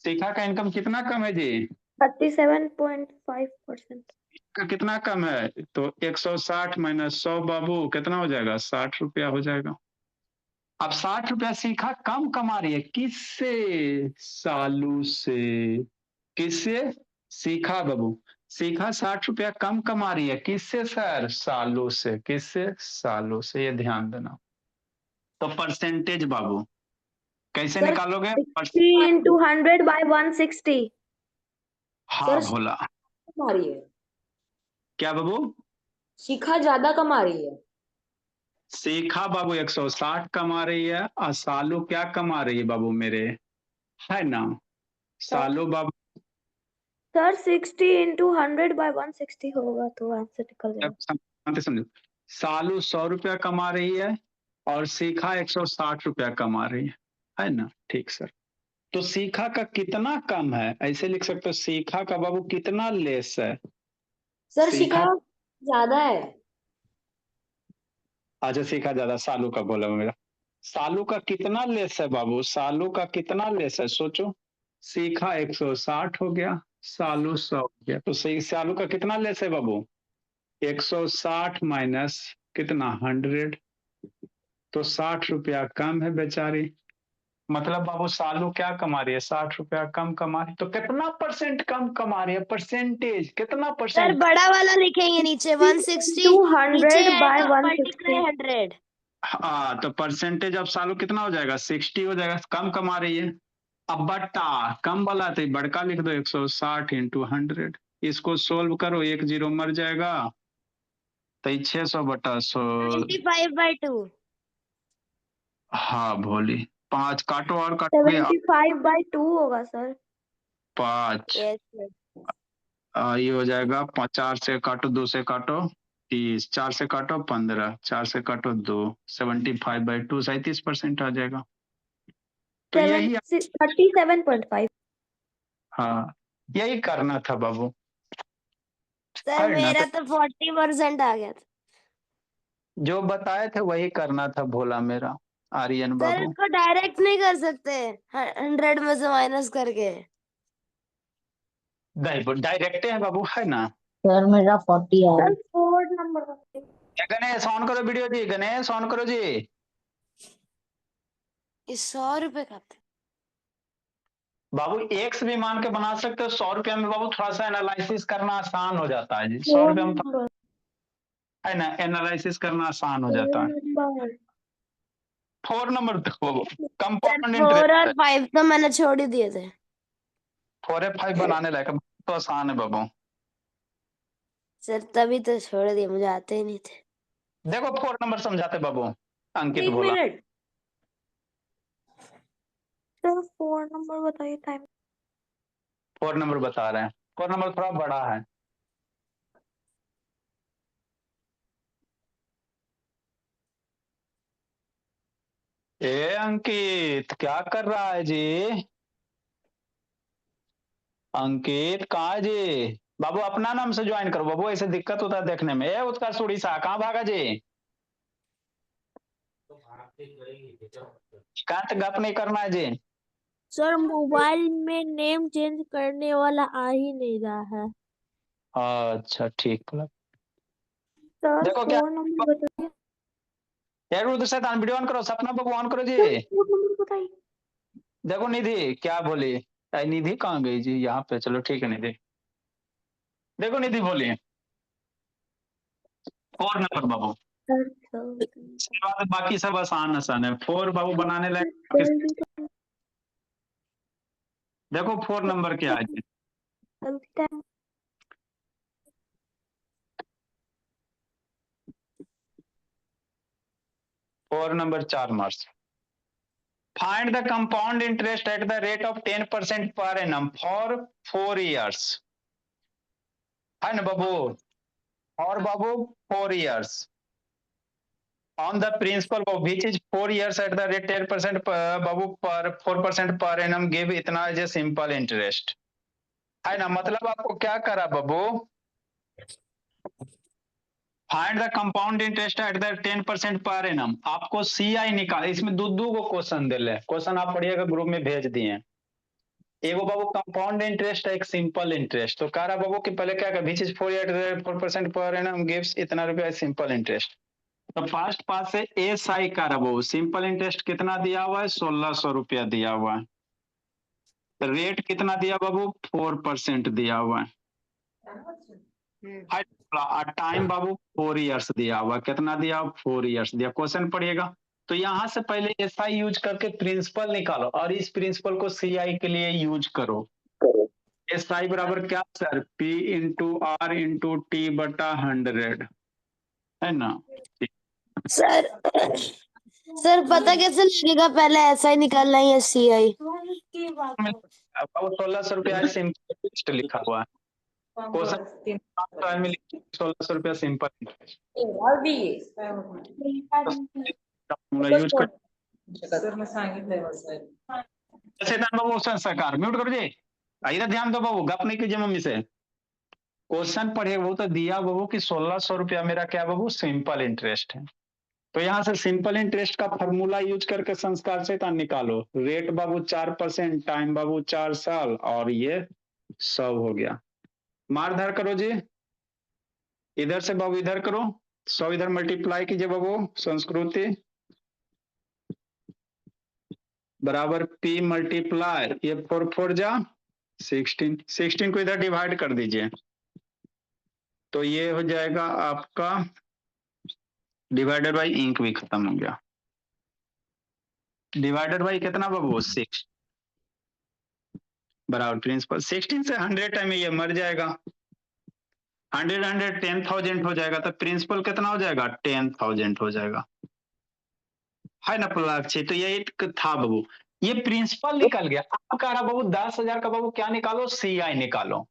शिखा का इनकम कितना कम है जी, 37.5%। का कितना कम है, तो 160 - 100 बाबू कितना हो जाएगा 60 रुपया हो जाएगा। अब 60 रुपया शिखा कम कमा रही है, किससे, सालू से, किससे, शिखा बाबू, शिखा 60 रुपया कम कमा रही है, किससे सर, सालू से, किससे, सालू से, ये ध्यान देना। तो परसेंटेज बाबू कैसे सर निकालोगे, 60 into 100 by 160। हाँ सर भोला, कमा रही है, क्या बाबू, शिखा ज्यादा कमा रही है। शिखा बाबू 160 कमा रही है, और सालू क्या कमा रही है बाबू मेरे, है ना, सालू बाबू सर 60 into 100 by 160 होगा तो आंसर निकल जाएगा। शांति समझो, सालू 100 रुपया कमा रही है और शिखा 160 रुपया कमा रही है ना? ठीक सर। तो शिखा का कितना कम है, ऐसे लिख सकते हो, शिखा का बाबू कितना लेस है? सर शिखा शिखा ज्यादा है। अच्छा, शिखा ज्यादा, सालू का बोला मेरा। सालू का कितना लेस है बाबू? सालू का कितना लेस है, सोचो। शिखा 160 हो गया, सालू 100 हो गया, तो सही सालू का कितना लेस है बाबू? 160 माइनस कितना 100, तो 60 रुपया कम है बेचारी। मतलब बाबू सालू क्या कमा रही है? 60 रुपया कम कमा रही है। तो कितना परसेंट कम कमा रही है? परसेंटेज कितना सर परसेंट? बड़ा वाला लिखेंगे नीचे 160, 200 नीचे by आएगा 160। मल्टीप्लाई 100। हाँ, तो परसेंटेज अब सालू कितना हो जाएगा? 60 हो जाएगा, कम कमा रही है। अब बट्टा कम वाला तो बड़का लिख दो, 160 इंटू 100। इसको सोल्व करो, 1 0 मर जाएगा, तो 600 बटा 100। 75/2। हाँ भोली, 5 काटो और काटोगे 75/2 होगा सर। 5। Yes sir. ये हो जाएगा 4 से काटो, 2 से काटो 30, 4 से काटो 15, 4 से काटो 2, 75/2 37% आ जाएगा। तो यही 37.5। हाँ, यही करना था बाबू, सर है ना? मेरा तो तो 40% आ गया था। जो बताए थे वही करना था भोला मेरा, आर्यन सर बाबू। इसको डायरेक्ट नहीं कर सकते 100 में से माइनस करके। डायरेक्ट है बाबू, है ना? सर मेरा 40 आ सर रहा 4 नंबर बताइए। गणेश ऑन करो वीडियो जी, गणेश ऑन करो जी। इस 100 रुपए का था। बाबू एक्स भी मान के बना सकते हो, 100 रुपया में बाबू थोड़ा सा एनालिसिस करना आसान हो जाता है जी। 100 4 रुपया में नंबर। है ना, एनालिसिस करना आसान हो जाता है। 4 नंबर देखो, सर कंपाउंड 4 और इंटरेस्ट है। 5 तो मैंने छोड़ ही दिए थे। 4 और 5 बनाने लायक है, तो आसान है बाबू। सर तभी तो छोड़ दिए, मुझे आते ही नहीं थे। देखो 4 नंबर समझाते बाबू, अंकित एक बोला। मिनट सर 4 नंबर बताइए टाइम। 4 नंबर बता रहे हैं, 4 नंबर थोड़ा बड़ा है। ए अंकित क्या कर रहा है जी? अंकित कहाँ है जी? बाबू अपना नाम से ज्वाइन करो बाबू, ऐसे दिक्कत होता है देखने में। ए उत्कर्ष उड़ीसा कहाँ भागा जी? कहाँ तक गप नहीं करना है जी? सर मोबाइल में नेम चेंज करने वाला आ ही नहीं रहा है। अच्छा ठीक है। सर देखो क्या 4 नंबर बताइए। यार, उधर से वीडियो ऑन करो, सपना बाबू ऑन करो जी। सर 4 नंबर बताइए। देखो निधि क्या बोली, निधि कहाँ गई जी? यहाँ पे, चलो ठीक है निधि। देखो निधि बोली 4 नंबर बाबू, इसके बाद बाकी सब आसान आसान है। 4 बाबू बनाने लायक। देखो 4 नंबर क्या है जी? 4 number 4 marks. Find the compound interest at the rate of 10% per annum for 4 years. है ना बाबू? और बाबू 4 years. On the principal of which is 4 years at the rate 10% बाबू पर 4% per annum give इतना as a simple interest. है ना? मतलब आपको क्या करा बाबू? Find the compound interest at the 10% per annum. आपको सीआई निकाल, इसमें दो को क्वेश्चन दे ले, क्वेश्चन आप पढ़िएगा, ग्रुप में भेज दिए। एगो बाबू कंपाउंड इंटरेस्ट है, एक सिंपल इंटरेस्ट। तो कह रहा बाबू कि पहले क्या कर, which is 4% per annum gives इतना रुपया सिंपल इंटरेस्ट। तो फर्स्ट पास से एस आई का रहा बाबू, सिंपल इंटरेस्ट कितना दिया हुआ है? 1600 रुपया दिया हुआ है। रेट कितना दिया बाबू? 4% दिया हुआ है। टाइम बाबू 4 इयर्स दिया हुआ, कितना दिया? 4 इयर्स दिया। क्वेश्चन पढ़िएगा। तो यहां से पहले एसआई यूज करके प्रिंसिपल निकालो, और इस प्रिंसिपल को सीआई के लिए यूज करो। एसआई बराबर क्या sir? P into R into T बटा 100, है ना? सर सर पता कैसे लगेगा? पहले ऐसा ही निकालना है या सीआई? अब 1600 रुपया सिंपल लिखा हुआ है। क्वेश्चन 1600 रुपया सिंपल इंटरेस्ट यूज कर बाबू सरकार म्यूट करो जी। इधर ध्यान दो बाबू, गप नहीं कीजिए मम्मी से। क्वेश्चन पढ़े वो तो दिया बाबू कि 1600 रुपया मेरा क्या बाबू सिंपल इंटरेस्ट है। तो यहाँ से सिंपल इंटरेस्ट का फॉर्मूला यूज करके संस्कार से निकालो। रेट बाबू 4%, टाइम बाबू 4 साल, और ये 100 हो गया। मारधार करो जी, इधर से बाबू इधर करो, 100 इधर मल्टीप्लाई कीजिए बाबू। संस्कृति बराबर P मल्टीप्लाई ये 4 4 जा 16, 16 को इधर डिवाइड कर दीजिए, तो ये हो जाएगा आपका डिवाइडेड बाई, इंक भी खत्म हो गया, डिवाइडेड बाई कितना बाबू 6 बराबर प्रिंसिपल। 16 से 100 टाइम ये मर जाएगा, 100 100 10,000 हो जाएगा, तो प्रिंसिपल कितना हो जाएगा 10,000 हो जाएगा, है ना पलाक्षी। तो ये एक था बाबू, ये प्रिंसिपल निकल गया। अब कह रहा बाबू 10,000 का बाबू क्या निकालो, CI निकालो।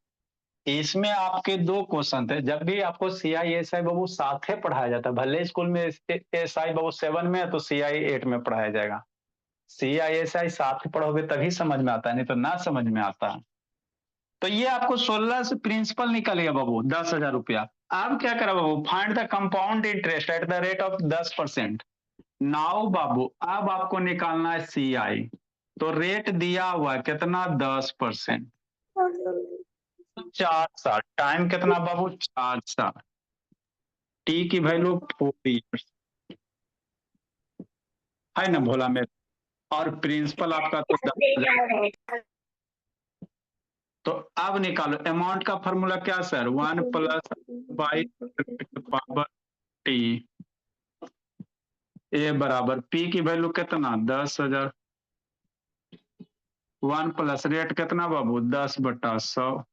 इसमें आपके दो क्वेश्चन थे, जब भी आपको CI SI बाबू साथ ही पढ़ाया जाता है, भले स्कूल में SI बाबू 7 में है तो CI 8 में पढ़ाया जाएगा। CI SI साथ पढ़ोगे तभी समझ में आता है, नहीं तो ना समझ में आता है। तो ये आपको 16 से प्रिंसिपल निकल गया बाबू 10,000 रुपया। अब क्या करा बाबू, find the compound interest at the rate of 10%। Now बाबू अब आपको निकालना है CI, तो रेट दिया हुआ है कितना 10%, 4 साल, टाइम कितना बाबू 4 साल, T की वैल्यू 4 इयर्स, है ना भोला में। और प्रिंसिपल आपका तो 10,000। तो अब निकालो अमाउंट का फॉर्मूला क्या सर, 1 + बाई पावर T ए बराबर P की वैल्यू कितना 10,000, 1 प्लस रेट कितना बाबू 10/100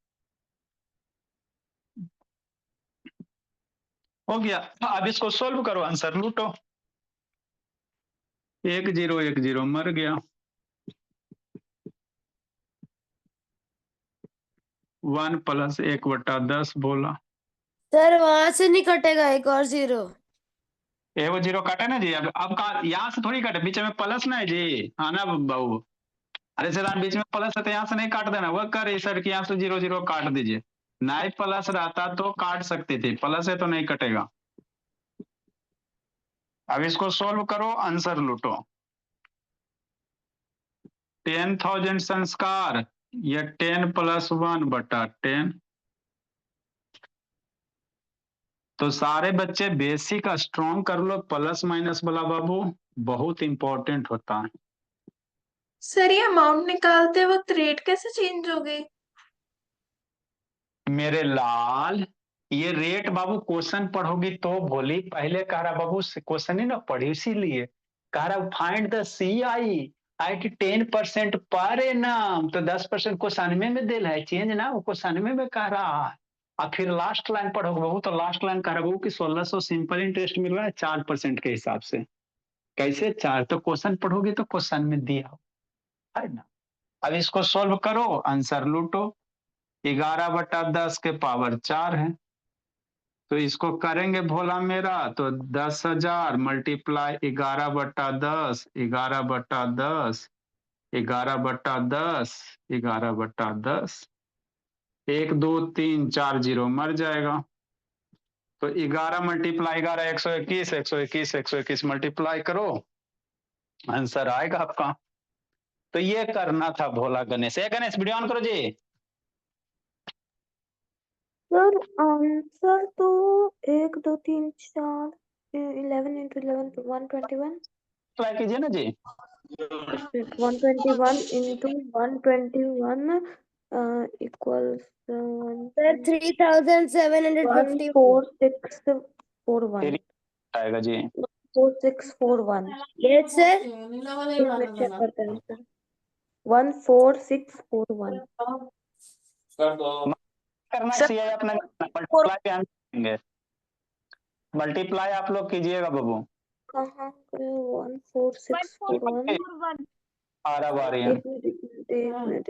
हो गया। अब इसको सोल्व करो, आंसर लूटो। 1 0 1 0 मर गया, 1 + 1/10 बोला। सर वहां से नहीं कटेगा एक और 0। वो 0 काटे ना जी। अब यहाँ से थोड़ी काटे, बीच में प्लस ना है जी, हाँ ना बाबू। अरे सर बीच में प्लस है तो यहाँ से नहीं काट देना, वह कर सर कि यहाँ से 0 0 काट दीजिए। नहीं प्लस रहता तो काट सकते थे, प्लस है तो नहीं कटेगा। अब इसको सोल्व करो, आंसर लूटो। 10,000 संस्कार, ये 10 + 1/10। तो सारे बच्चे बेसिक स्ट्रॉन्ग कर लो, प्लस माइनस वाला बाबू बहुत इंपॉर्टेंट होता है। सर ये अमाउंट निकालते वक्त रेट कैसे चेंज हो गई? मेरे लाल ये रेट बाबू क्वेश्चन पढ़ोगी तो भोली, पहले कह रहा बाबू क्वेश्चन ही ना पढ़ी, इसीलिए कह रहा find the CI eight 10% per annum. तो 10% क्वेश्चन में दिल है, चेंज ना वो क्वेश्चन में कह रहा है। और फिर लास्ट लाइन पढ़ोगे बाबू, तो लास्ट लाइन कह रहा बाबू कि 1600 सिंपल इंटरेस्ट मिल रहा है 4% के हिसाब से। कैसे 4? तो क्वेश्चन पढ़ोगे तो क्वेश्चन में दिया है ना। अब इसको सोल्व करो, आंसर लूटो। 11/10 के पावर 4 है, तो इसको करेंगे भोला मेरा, तो 10,000 मल्टीप्लाई 11/10, 11/10, 11/10, 11/10, 1 2 3 4 0 मर जाएगा। तो 11 मल्टीप्लाई 11 121, 121 121 मल्टीप्लाई करो, आंसर आएगा आपका। तो ये करना था भोला गणेश। गणेश वीडियो ऑन करो जी। सर आंसर तो 1 2 3 4 11 × 11 तो 121। ट्राई कीजिए ना जी। 121 × 121 equals सर 3750। 14641। आएगा जी 4641। Yes sir. एक मिनट चेक करते हैं सर। 14641। करना सर चाहिए अपना, मल्टीप्लाई पे हम करेंगे। मल्टीप्लाई आप लोग कीजिएगा बाबू। कहाँ पे 14641? आ रहा है। एक मिनट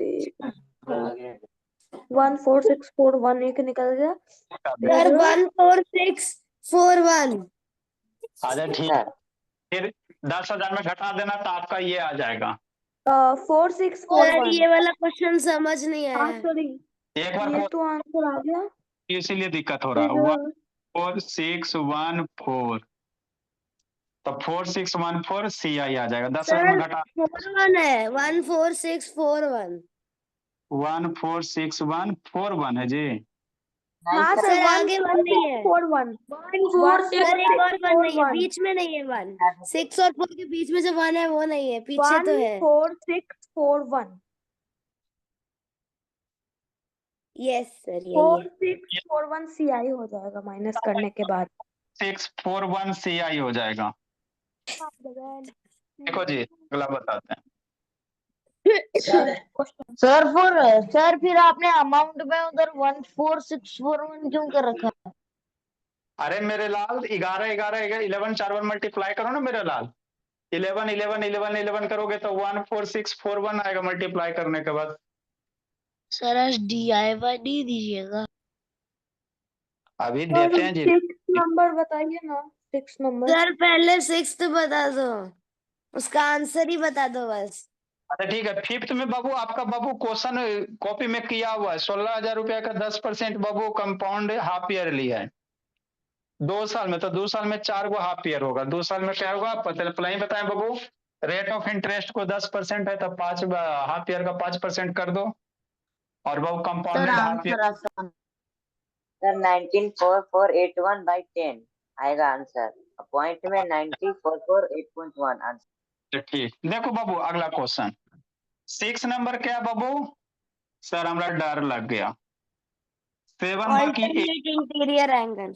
1 4 6 4 1 एक निकल गया सर फिर 1 4 6 4 1 अच्छा ठीक, सर फिर 10,000 में घटा देना तो आपका ये आ जाएगा। 4 6 4 सर 1। ये वाला क्वेश्चन समझ नहीं हाँ आया। सॉरी, एक बार ये तो आंसर आ गया। इसीलिए दिक्कत हो रहा फिर है। 14614, तो 4614 CI आ जाएगा। 10,000 में सर घटा 4 1 है 1 4 6 4 1। 14614 है जी। नहीं हाँ सर, सर सर 1 आगे 1 4 नहीं है। 4 1 सर एक और 1 नहीं है, 1 बीच में नहीं है 1। 6 और 4 के बीच में जो 1 है वो नहीं है, पीछे 1 तो है। 4 6 4 1 यस सर यही 4 है। 6 4 1 CI हो जाएगा माइनस करने के बाद। 641 CI हो जाएगा। देखो जी अगला बताते हैं। सर फिर आपने अमाउंट में उधर 14641 क्यों कर रखा है? अरे मेरे लाल 11 11 11 4 1 मल्टीप्लाई करो ना मेरे लाल। 11 11 11 11 करोगे तो 14641 आएगा मल्टीप्लाई करने के बाद। सर आज DIY दीजिएगा। अभी देते हैं जी। 6 नंबर बताइए ना, 6 नंबर। सर पहले 6th बता दो, उसका आंसर ही बता दो बस। अच्छा ठीक है, 5th में बाबू आपका बाबू क्वेश्चन कॉपी में किया हुआ है। 16,000 रुपया का 10% बाबू कंपाउंड हाफ ईयरली है। 2 साल में, तो 2 साल में 4 गो हाफ ईयर होगा। 2 साल में क्या होगा पहले बताएं बाबू। रेट ऑफ इंटरेस्ट को 10% है तो 5 हाफ ईयर का 5% कर दो, और बाबू sir compounded half year. Answer आसान। सर 194481 बाई 10 आएगा आंसर। पॉइंट में 90448.1 आंसर। ठीक, देखो बाबू अगला क्वेश्चन 6 नंबर क्या बाबू। सर हमारा डर लग गया। 7 बाकी ऑल्टरनेट इंटीरियर एंगल।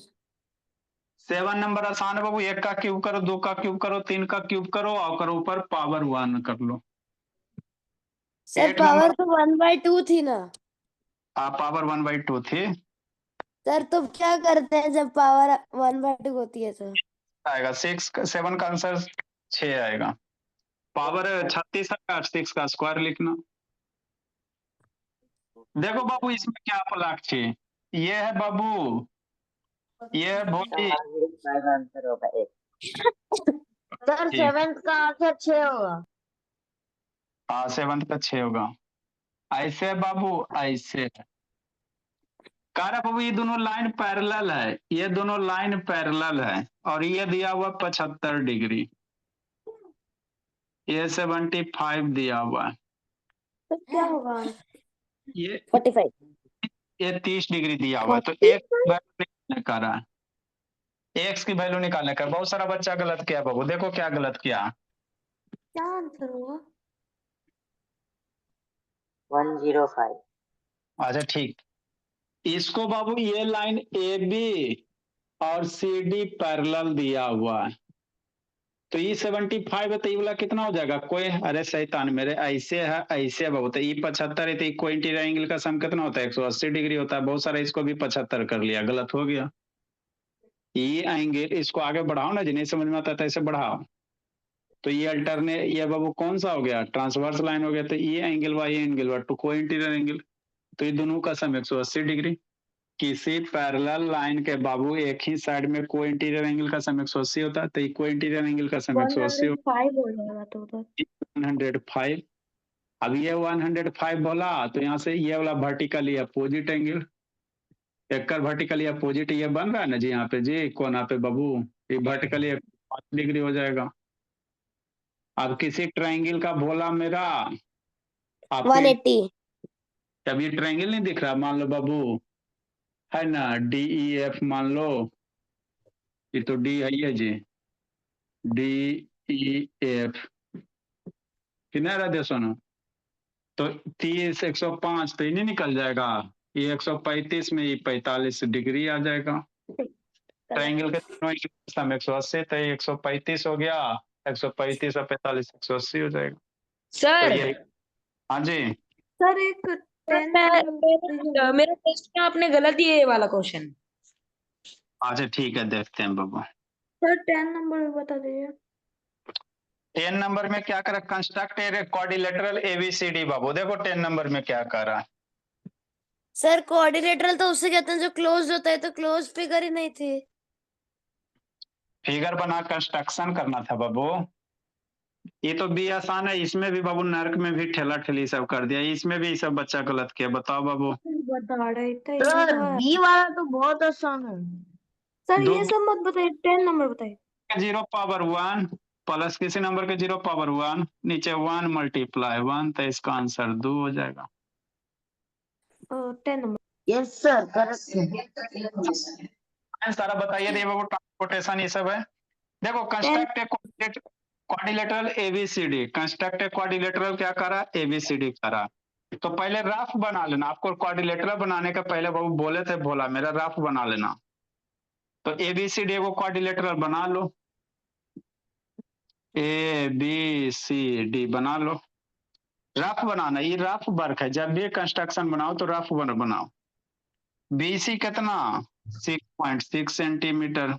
7 नंबर आसान है बाबू। 1 का क्यूब करो, 2 का क्यूब करो, 3 का क्यूब करो और करो ऊपर पावर 1 कर लो। सर 8 पावर नंबर तो 1/2 थी ना। पावर 1/2 थी। सर तो क्या करते हैं जब पावर 1/2 होती है तो? आएगा 7 का आंसर 6 आएगा। पावर 36 है, 6 का स्क्वायर लिखना। देखो बाबू इसमें क्या फलाक छे। ये है बाबू, ये है भोजी। 105 आंसर होगा एक। सर ठीक, 7th का आंसर 6 होगा। हाँ 7 का 6 होगा। ऐसे है बाबू, ऐसे कह रहा बाबू ये दोनों लाइन पैरेलल है, ये दोनों लाइन पैरेलल है, और ये दिया हुआ 75 डिग्री, ये 75 दिया हुआ है। तो क्या होगा? ये 45। ये 30 डिग्री दिया हुआ है, तो एक वैल्यू निकालने का रहा है। एक्स की वैल्यू निकालने का। बहुत सारा बच्चा गलत किया बाबू, देखो क्या गलत किया। क्या आंसर होगा? 105। अच्छा ठीक, इसको बाबू ये लाइन ए बी और सी डी पैरेलल दिया हुआ है, तो ये 75 है, तो ये वाला कितना हो जाएगा कोई। अरे शैतान मेरे, ऐसे है ऐसे है बाबू, तो ये 75 है, तो कोई इंटीरियर एंगल का सम कितना होता है 180 डिग्री होता है। बहुत सारा इसको भी 75 कर लिया, गलत हो गया। ये एंगल इसको आगे बढ़ाओ ना, जिन्हें समझ में आता है ऐसे बढ़ाओ। तो ये अल्टरनेट, ये बाबू कौन सा हो गया, ट्रांसवर्स लाइन हो गया। तो ये angle Y angle Y two को इंटीरियर एंगल, तो ये दोनों का सम 180 डिग्री। किसी पैरेलल लाइन के बाबू एक ही साइड में को इंटीरियर एंगल का सम 180 होता है, तो ये को इंटीरियर एंगल का सम 180 105 हो जाएगा तो उधर। 105। अब ये 105 बोला तो यहाँ से ये वाला वर्टिकली अपोजिट एंगल, एक वर्टिकली अपोजिट ये बन रहा है ना जी यहाँ पे जी कोना पे बाबू, ये वर्टिकली 5 डिग्री हो जाएगा। अब किसी ट्रायंगल का बोला मेरा आपको, 180। अब ये ट्रायंगल नहीं दिख रहा, मान लो बाबू है ना DEF, मान लो ये तो डी है ये जी, DEF कितना रहते सोना, तो 30 105, तो ये नहीं निकल जाएगा। ये 135 में ये 45 डिग्री आ जाएगा। ट्रायंगल के दोनों सम 180, तो ये 135 हो गया, 135 और 45 180 हो जाएगा। तो सर ये हाँ जी, सर एक 10 नंबर मेरा टेस्ट में आपने गलत दिया ये वाला क्वेश्चन। अच्छा ठीक है देखते हैं बाबू। सर 10 नंबर भी बता दीजिए। 10 नंबर में क्या करा, कंस्ट्रक्ट ए क्वाड्रिलेटरल ABCD बाबू। देखो 10 नंबर में क्या कर रहा है। सर कोऑर्डिनेटर तो उससे कहते हैं जो क्लोज होता है, तो क्लोज फिगर ही नहीं थी। फिगर बना कंस्ट्रक्शन करना था बाबू। ये तो बी आसान है, इसमें भी बाबू नर्क में भी ठेला ठेली सब कर दिया, इसमें भी सब बच्चा गलत किया। बताओ बाबू। बता रहे थे सर ये तो है। बी वाला तो बहुत आसान है। सर दो ये सब मत बताइए, 10 नंबर बताइए। 0 पावर 1 प्लस किसी नंबर के 0 पावर 1 नीचे 1 मल्टीप्लाई 1, तो इसका आंसर 2 हो जाएगा। 10 नंबर। यस सर, करेक्ट है। सारा बताइए दे बाबू, ट्रांसपोर्टेशन ये सब है। देखो construct a quadrilateral ABCD, construct a quadrilateral क्या करा, एबीसीडी करा। तो पहले रफ बना लेना, आपको क्वाड्रिलेटरल बनाने का पहले बाबू बोले थे, बोला मेरा रफ बना लेना। तो एबीसीडी को क्वाड्रिलेटरल बना लो, ए बी सी डी बना लो। रफ बनाना, ये रफ वर्क है, जब भी कंस्ट्रक्शन बनाओ तो रफ बनाओ। बीसी कितना 6.6 सेंटीमीटर,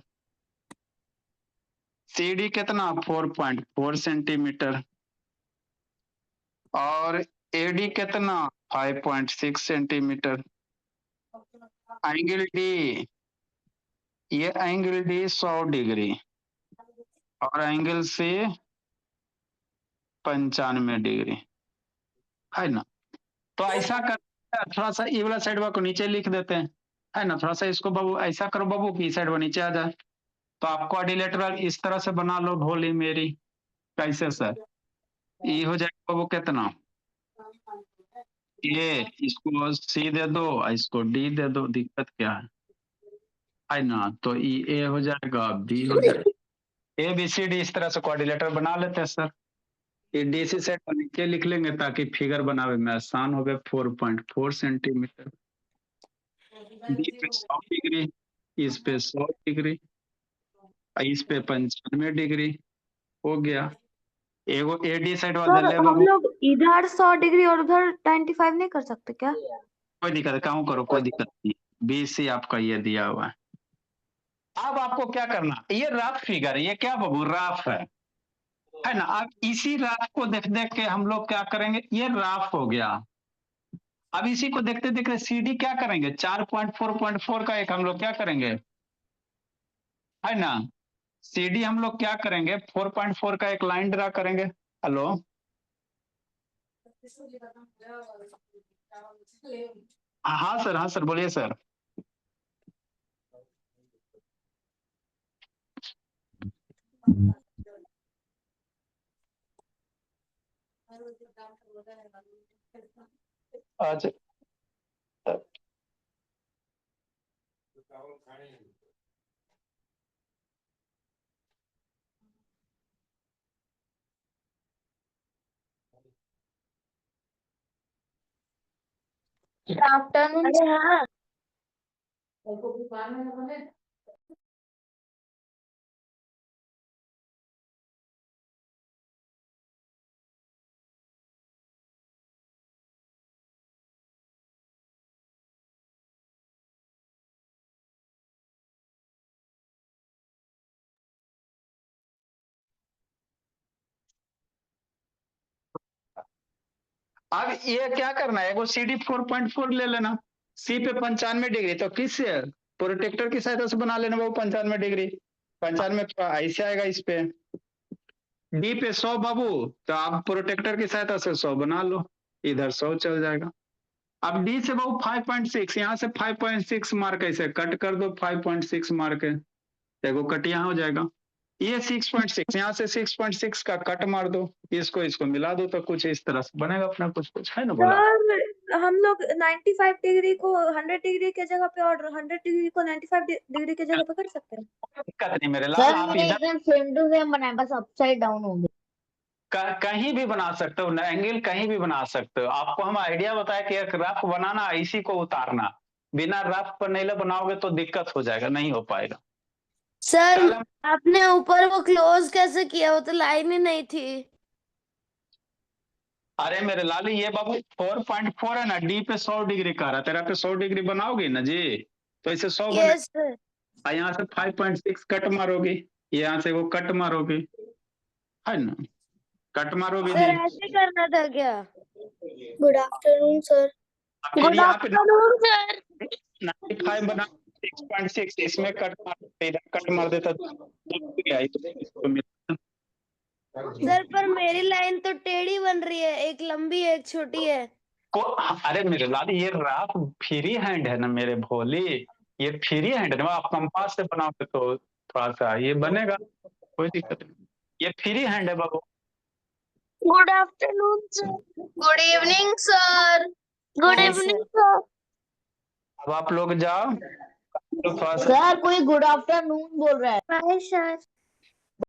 सीडी कितना 4.4 सेंटीमीटर, और एडी कितना 5.6 सेंटीमीटर। एंगल डी, ये एंगल डी 100 डिग्री और एंगल सी 95 डिग्री है ना। तो ऐसा कर, थोड़ा सा ये वाला साइड को नीचे लिख देते हैं, है ना। थोड़ा सा इसको बाबू ऐसा करो बाबू कि साइड नीचे आ जाए। तो आप क्वाड्रिलेटरल इस तरह से बना लो, भोली मेरी। कैसे सर, ये हो जाएगा बाबू कितना, ये इसको सी दे दो, इसको डी दे दो, दिक्कत क्या है ना। तो ए हो जाएगा, बी हो जाएगा, ए बी सी डी। इस तरह से क्वाड्रिलेटर बना लेते हैं सर। ये डी सी सेट नीचे लिख लेंगे ताकि फिगर बनावे में आसान हो गया। 4.4 सेंटीमीटर, डी पे 100 डिग्री, इस पे 100 डिग्री, इस पे 95 डिग्री हो गया। एगो एडी साइड वाला सर ले हम बाबू, लोग इधर 100 डिग्री और उधर 95 नहीं कर सकते क्या? कोई दिक्कत है, काम करो, कोई दिक्कत नहीं। बी सी आपका ये दिया हुआ है। अब आपको क्या करना, ये रफ फिगर, ये क्या बाबू रफ है ना। अब इसी रफ को देख देख के हम लोग क्या करेंगे, ये रफ हो गया। अब इसी को देखते देखते सीडी क्या करेंगे, 4.4.4 का एक हम लोग क्या करेंगे, है ना। सीडी हम लोग क्या करेंगे, 4.4 का एक लाइन ड्रा करेंगे। हेलो, हाँ सर, हाँ सर, बोलिए सर। अच्छा, आफ्टरनून। अरे हाँ, अब ये क्या करना है, वो CD 4.4 ले लेना, सी पे 95 डिग्री, तो किस प्रोटेक्टर की सहायता से बना लेना वो 95 डिग्री। 95 ऐसे आएगा इस पे। डी पे 100 बाबू, तो आप प्रोटेक्टर की सहायता से 100 बना लो, इधर 100 चल जाएगा। अब डी से बाबू 5.6, यहाँ से 5.6 मार्क ऐसे कट कर दो, 5.6 मार्क है, देखो कट यहाँ हो जाएगा। ये 6.6, यहाँ से 6.6 का कट मार दो, इसको मिला दो, तो कुछ इस तरह से बनेगा अपना, कुछ है ना बोला। सर हम लोग 95 डिग्री को 100 डिग्री के जगह पे और 100 डिग्री को 95 डिग्री के जगह पे कर सकते हैं। दिक्कत नहीं मेरे लाल, सर आप मैंने इधर एकदम सेम टू सेम बनाया, बस अपसाइड डाउन हो गया। कहीं भी बना सकते हो, एंगल कहीं भी बना सकते हो। आपको हम आइडिया बताया कि एक रफ बनाना, इसी को उतारना। बिना रफ पर नहीं बनाओगे तो दिक्कत हो जाएगा, नहीं हो पाएगा। सर कल हम आपने ऊपर वो क्लोज कैसे किया, वो तो लाइन ही नहीं थी। अरे मेरे लाली, ये बाबू 4.4 है ना, डी पे 100 डिग्री का रहा, तेरा पे 100 डिग्री बनाओगे ना जी, तो इसे 100 बना, यस सर। यहाँ से 5.6 कट मारोगे, यहाँ से वो कट मारोगे, है ना, कट मारोगे सर जी। ऐसे करना था क्या? Good afternoon sir. फिर गुड यहाँ पे आफ्टरनून सर 95 बना 6.6 इसमें कट मार देता तो आई तो मिलता। सर पर मेरी लाइन तो टेढ़ी बन रही है, एक लंबी है एक छोटी है। अरे मेरे लाल ये राफ फ्री हैंड है ना मेरे भोले, ये फ्री हैंड है ना, आप कंपास से बनाओगे तो थोड़ा सा ये बनेगा, कोई दिक्कत नहीं, ये फ्री हैंड है बाबू। Good afternoon sir good evening sir. Good Hi, evening sir अब आप लोग जाओ तो थोड़ा सा सर कोई गुड आफ्टरनून बोल रहा है। Bye sir